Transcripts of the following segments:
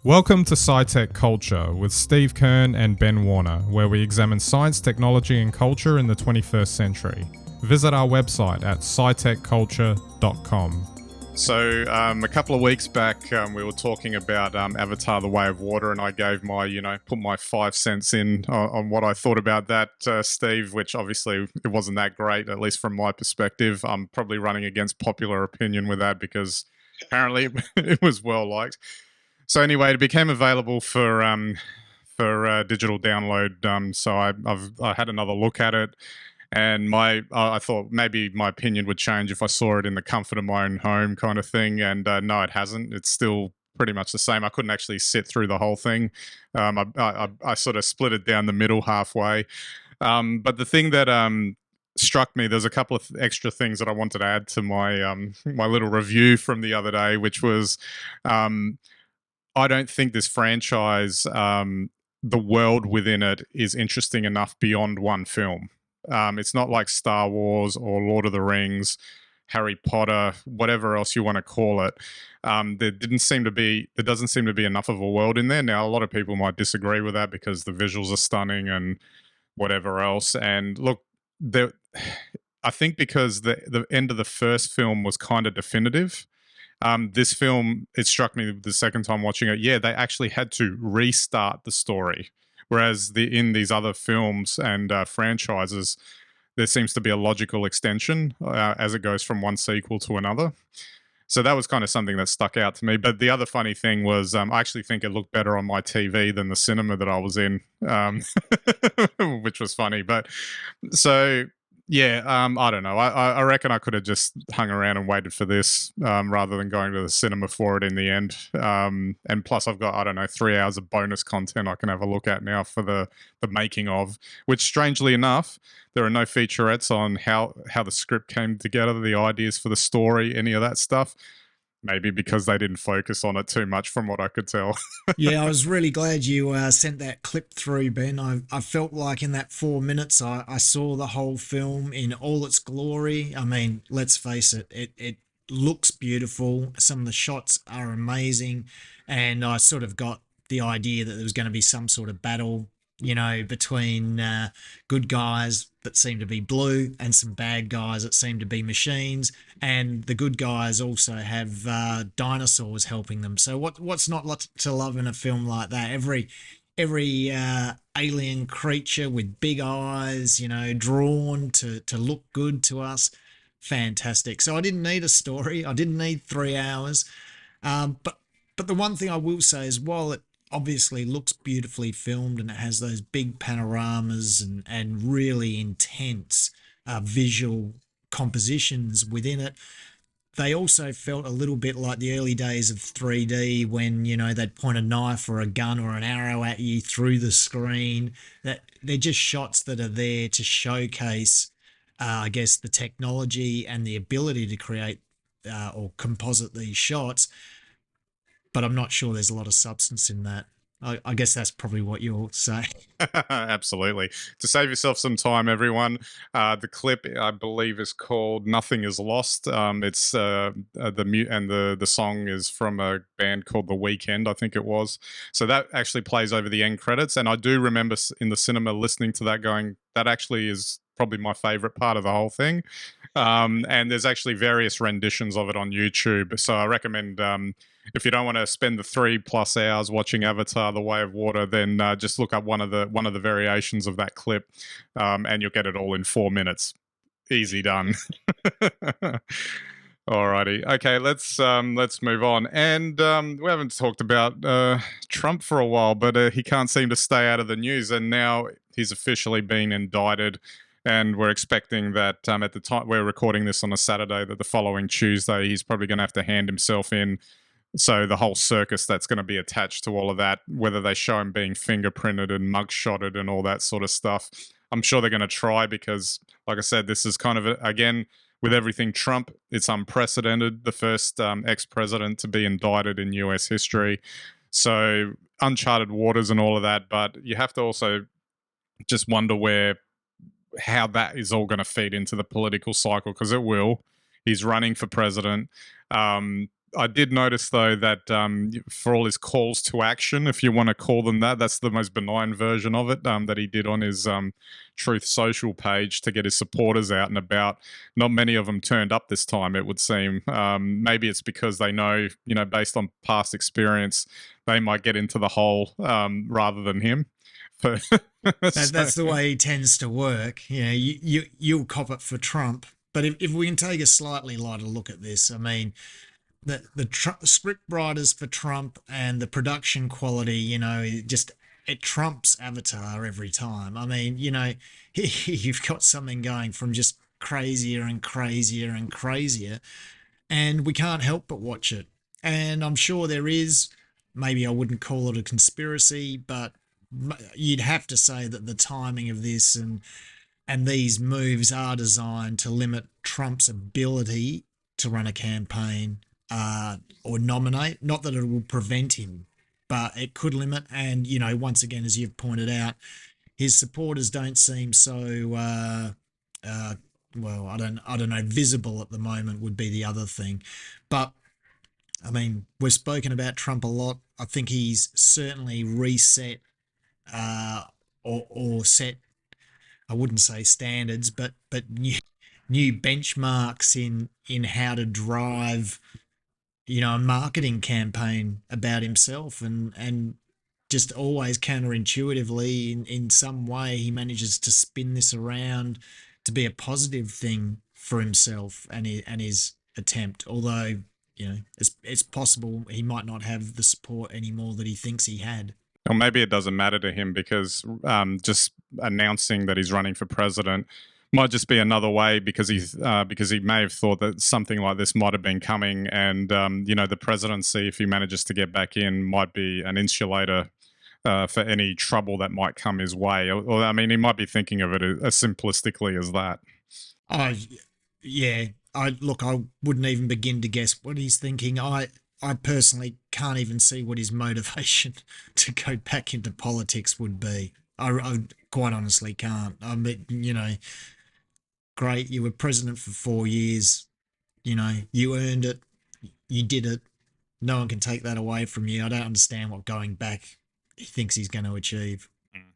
Welcome to SciTech Culture with Steve Kern and Ben Warner, where we examine science, technology, and culture in the 21st century. Visit our website at scitechculture.com. So a couple of weeks back, we were talking about Avatar: The Way of Water, and I gave my, put my 5 cents in on what I thought about that, Steve, which obviously it wasn't that great, at least from my perspective. I'm probably running against popular opinion with that because apparently it was well liked. So anyway, it became available for digital download. So I had another look at it. And I thought maybe my opinion would change if I saw it in the comfort of my own home, kind of thing. And no, it hasn't. It's still pretty much the same. I couldn't actually sit through the whole thing. I sort of split it down the middle halfway. But the thing that struck me, there's a couple of extra things that I wanted to add to my my little review from the other day, which was I don't think this franchise, the world within it, is interesting enough beyond one film. It's not like Star Wars or Lord of the Rings, Harry Potter, whatever else you want to call it. There doesn't seem to be enough of a world in there. Now, a lot of people might disagree with that because the visuals are stunning and whatever else. And look, I think because the end of the first film was kind of definitive. This film, it struck me the second time watching it. Yeah, they actually had to restart the story. Whereas in these other films and franchises, there seems to be a logical extension as it goes from one sequel to another. So that was kind of something that stuck out to me. But the other funny thing was I actually think it looked better on my TV than the cinema that I was in, which was funny. But so... yeah, I don't know. I reckon I could have just hung around and waited for this rather than going to the cinema for it in the end. And plus, I've got, I don't know, 3 hours of bonus content I can have a look at now for the making of, which strangely enough, there are no featurettes on how the script came together, the ideas for the story, any of that stuff. Maybe because they didn't focus on it too much from what I could tell. Yeah, I was really glad you sent that clip through, Ben. I felt like in that 4 minutes, I saw the whole film in all its glory. I mean, let's face it, it looks beautiful. Some of the shots are amazing. And I sort of got the idea that there was going to be some sort of battle, between good guys that seem to be blue and some bad guys that seem to be machines. And the good guys also have dinosaurs helping them. So what's not to love in a film like that? Every alien creature with big eyes, drawn to look good to us. Fantastic. So I didn't need a story. I didn't need 3 hours. But the one thing I will say is, while it obviously looks beautifully filmed and it has those big panoramas and really intense visual compositions within it, they also felt a little bit like the early days of 3D when, they'd point a knife or a gun or an arrow at you through the screen. That they're just shots that are there to showcase, I guess, the technology and the ability to create or composite these shots. But I'm not sure there's a lot of substance in that. I guess that's probably what you'll say. Absolutely. To save yourself some time, everyone, the clip, I believe, is called "Nothing Is Lost." It's the song is from a band called The Weeknd, I think it was. So that actually plays over the end credits, and I do remember in the cinema listening to that, going, "That actually is probably my favorite part of the whole thing." And there's actually various renditions of it on YouTube. So I recommend, if you don't want to spend the 3+ hours watching Avatar: The Way of Water, then just look up one of the variations of that clip, and you'll get it all in 4 minutes. Easy done. Alrighty, okay, let's move on. And we haven't talked about Trump for a while, but he can't seem to stay out of the news, and now he's officially been indicted. And we're expecting that at the time we're recording this on a Saturday, that the following Tuesday he's probably going to have to hand himself in. So the whole circus that's going to be attached to all of that, whether they show him being fingerprinted and mugshotted and all that sort of stuff, I'm sure they're going to try because, like I said, this is kind of, again, with everything Trump, it's unprecedented. The first ex-president to be indicted in US history. So uncharted waters and all of that. But you have to also just wonder how that is all going to feed into the political cycle, because it will. He's running for president. I did notice though that for all his calls to action, if you want to call them that, that's the most benign version of it that he did on his Truth Social page to get his supporters out and about. Not many of them turned up this time, it would seem. Maybe it's because they know, based on past experience, they might get into the hole rather than him. But That's the way he tends to work. You'll cop it for Trump. But if we can take a slightly lighter look at this, I mean, the script writers for Trump and the production quality, it trumps Avatar every time. I mean, you've got something going from just crazier and crazier and crazier, and we can't help but watch it. And I'm sure there is, maybe I wouldn't call it a conspiracy, but you'd have to say that the timing of this and these moves are designed to limit Trump's ability to run a campaign or nominate. Not that it will prevent him, but it could limit. And once again, as you've pointed out, his supporters don't seem so well. I don't know. Visible at the moment would be the other thing, but I mean, we've spoken about Trump a lot. I think he's certainly reset or set, I wouldn't say standards, but new benchmarks in how to drive, a marketing campaign about himself, and just always counterintuitively in some way he manages to spin this around to be a positive thing for himself and his attempt. Although it's possible he might not have the support anymore that he thinks he had. Or maybe it doesn't matter to him because just announcing that he's running for president might just be another way because he may have thought that something like this might have been coming, and the presidency, if he manages to get back in, might be an insulator for any trouble that might come his way. Or I mean, he might be thinking of it as simplistically as that. Oh, yeah. I wouldn't even begin to guess what he's thinking. I personally can't even see what his motivation to go back into politics would be. I quite honestly can't. I mean, great, you were president for 4 years. You earned it. You did it. No one can take that away from you. I don't understand what going back he thinks he's going to achieve.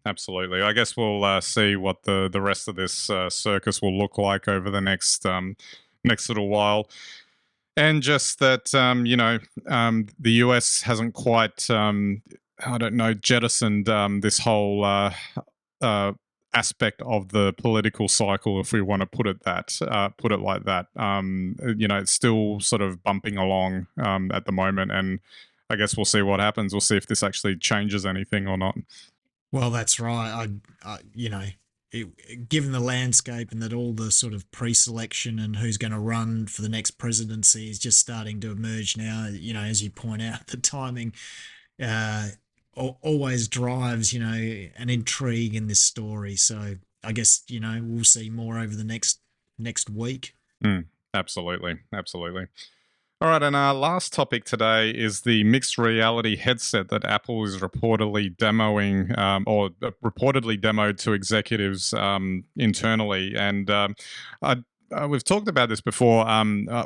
Absolutely. I guess we'll see what the rest of this circus will look like over the next little while. And just that, the US hasn't quite, jettisoned this whole aspect of the political cycle, if we want to put it like that. It's still sort of bumping along at the moment, and I guess we'll see what happens. We'll see if this actually changes anything or not. Well, that's right. Given the landscape and that all the sort of pre-selection and who's going to run for the next presidency is just starting to emerge now, as you point out, the timing always drives, an intrigue in this story. So I guess, we'll see more over the next week. Absolutely. All right, and our last topic today is the mixed reality headset that Apple is reportedly demoing, or reportedly demoed to executives internally. And we've talked about this before.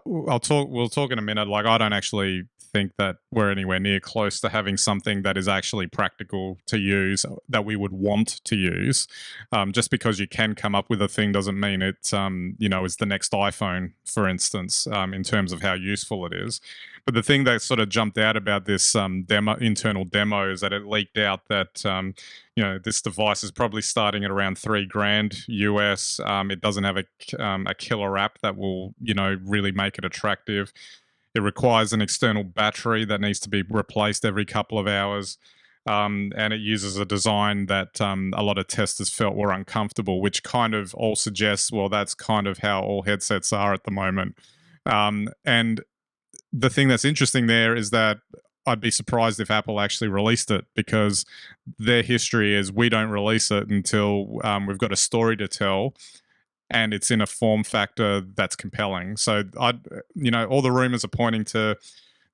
We'll talk in a minute. Like, I don't actually think that we're anywhere near close to having something that is actually practical to use, that we would want to use. Just because you can come up with a thing doesn't mean it's is the next iPhone, for instance, in terms of how useful it is. But the thing that sort of jumped out about this internal demo is that it leaked out that this device is probably starting at around $3,000 US. It doesn't have a killer app that will really make it attractive. It requires an external battery that needs to be replaced every couple of hours. And it uses a design that a lot of testers felt were uncomfortable, which kind of all suggests, well, that's kind of how all headsets are at the moment. And the thing that's interesting there is that I'd be surprised if Apple actually released it, because their history is we don't release it until we've got a story to tell and it's in a form factor that's compelling. So all the rumors are pointing to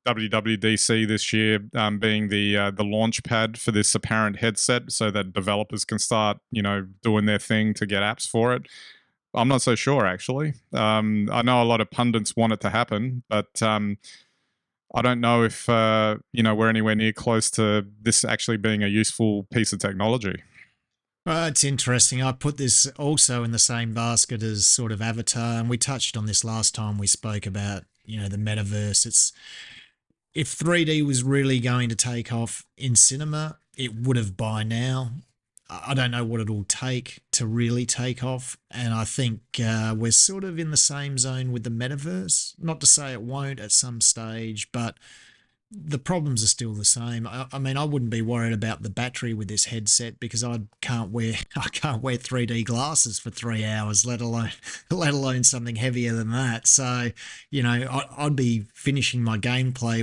WWDC this year being the launch pad for this apparent headset, so that developers can start doing their thing to get apps for it. I'm not so sure, actually. I know a lot of pundits want it to happen, but I don't know if we're anywhere near close to this actually being a useful piece of technology. It's interesting. I put this also in the same basket as sort of Avatar, and we touched on this last time we spoke about, the metaverse. It's if 3D was really going to take off in cinema, it would have by now. I don't know what it'll take to really take off, and I think we're sort of in the same zone with the metaverse. Not to say it won't at some stage, but the problems are still the same. I mean, I wouldn't be worried about the battery with this headset because I can't wear 3D glasses for 3 hours, let alone something heavier than that. So, I'd be finishing my gameplay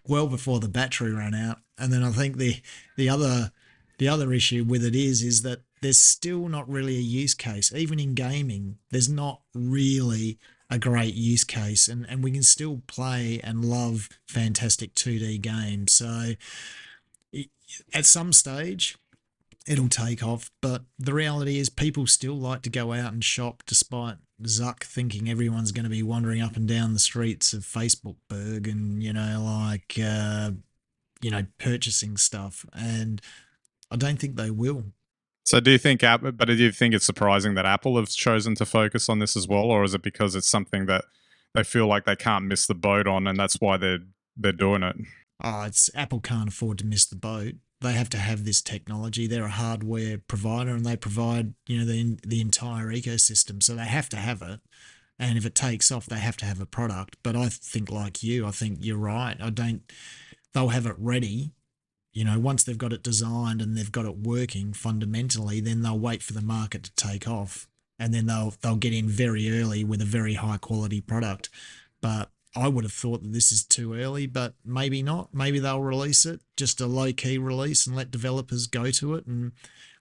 well before the battery ran out. And then I think the other issue with it is that there's still not really a use case. Even in gaming, there's not really a great use case, and we can still play and love fantastic 2D games. So at some stage, it'll take off, but the reality is people still like to go out and shop despite Zuck thinking everyone's going to be wandering up and down the streets of Facebookburg and, purchasing stuff. And I don't think they will. So do you think it's surprising that Apple have chosen to focus on this as well, or is it because it's something that they feel like they can't miss the boat on and that's why they're doing it? It's Apple can't afford to miss the boat. They have to have this technology. They're a hardware provider and they provide, the entire ecosystem. So they have to have it. And if it takes off, they have to have a product. But I think like you, I think you're right. They'll have it ready. Once they've got it designed and they've got it working fundamentally, then they'll wait for the market to take off, and then they'll get in very early with a very high quality product. But I would have thought that this is too early, but maybe not. Maybe they'll release it, just a low key release, and let developers go to it, and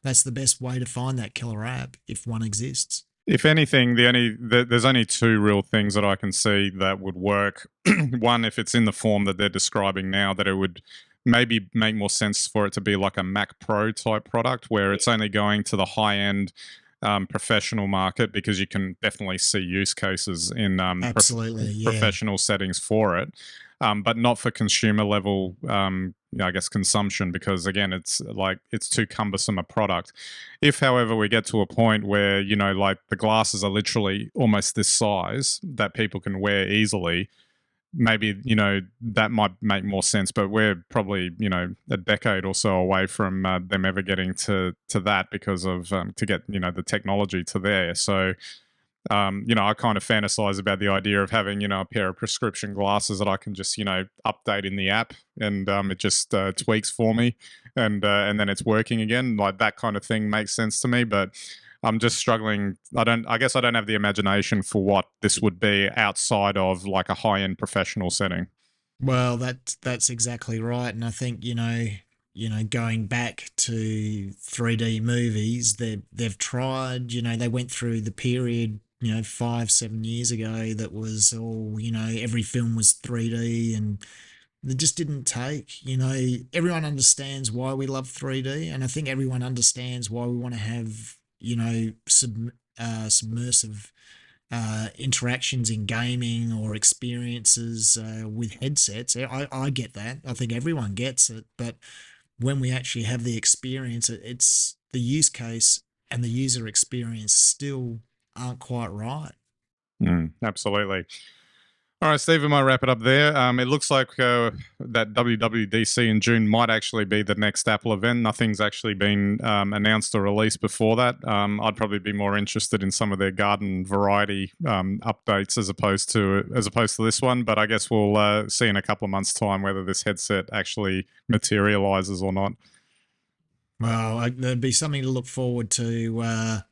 that's the best way to find that killer app if one exists. If anything, there's only two real things that I can see that would work. One, if it's in the form that they're describing now, that it would maybe make more sense for it to be like a Mac Pro type product where it's only going to the high-end professional market, because you can definitely see use cases in professional settings for it, but not for consumer level, I guess, consumption, because again, it's too cumbersome a product. If, however, we get to a point where, like the glasses are literally almost this size that people can wear easily, maybe, that might make more sense, but we're probably, a decade or so away from them ever getting to that because of, to get, the technology to there. So, I kind of fantasize about the idea of having, a pair of prescription glasses that I can just, update in the app, and it just tweaks for me, and then it's working again. Like that kind of thing makes sense to me, but I'm just struggling. I guess I don't have the imagination for what this would be outside of like a high-end professional setting. Well, that's exactly right. And I think, going back to 3D movies, they've tried, they went through the period, 5-7 years ago that was all, every film was 3D, and they just didn't take. Everyone understands why we love 3D, and I think everyone understands why we want to have, submersive interactions in gaming or experiences with headsets. I get that. I think everyone gets it. But when we actually have the experience, it's the use case and the user experience still aren't quite right. Absolutely. All right, Steve, we might wrap it up there. It looks like that WWDC in June might actually be the next Apple event. Nothing's actually been announced or released before that. I'd probably be more interested in some of their garden variety updates as opposed to this one. But I guess we'll see in a couple of months' time whether this headset actually materializes or not. Well, there'd be something to look forward to.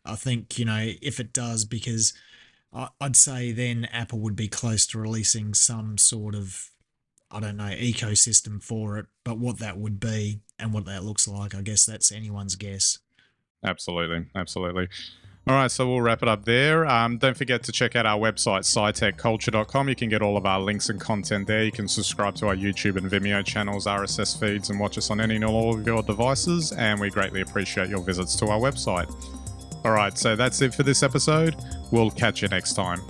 I think, if it does, because I'd say then Apple would be close to releasing some sort of, I don't know, ecosystem for it. But what that would be and what that looks like, I guess that's anyone's guess. Absolutely. All right, so we'll wrap it up there. Don't forget to check out our website, SciTechCulture.com. You can get all of our links and content there. You can subscribe to our YouTube and Vimeo channels, RSS feeds, and watch us on any and all of your devices. And we greatly appreciate your visits to our website. All right, so that's it for this episode. We'll catch you next time.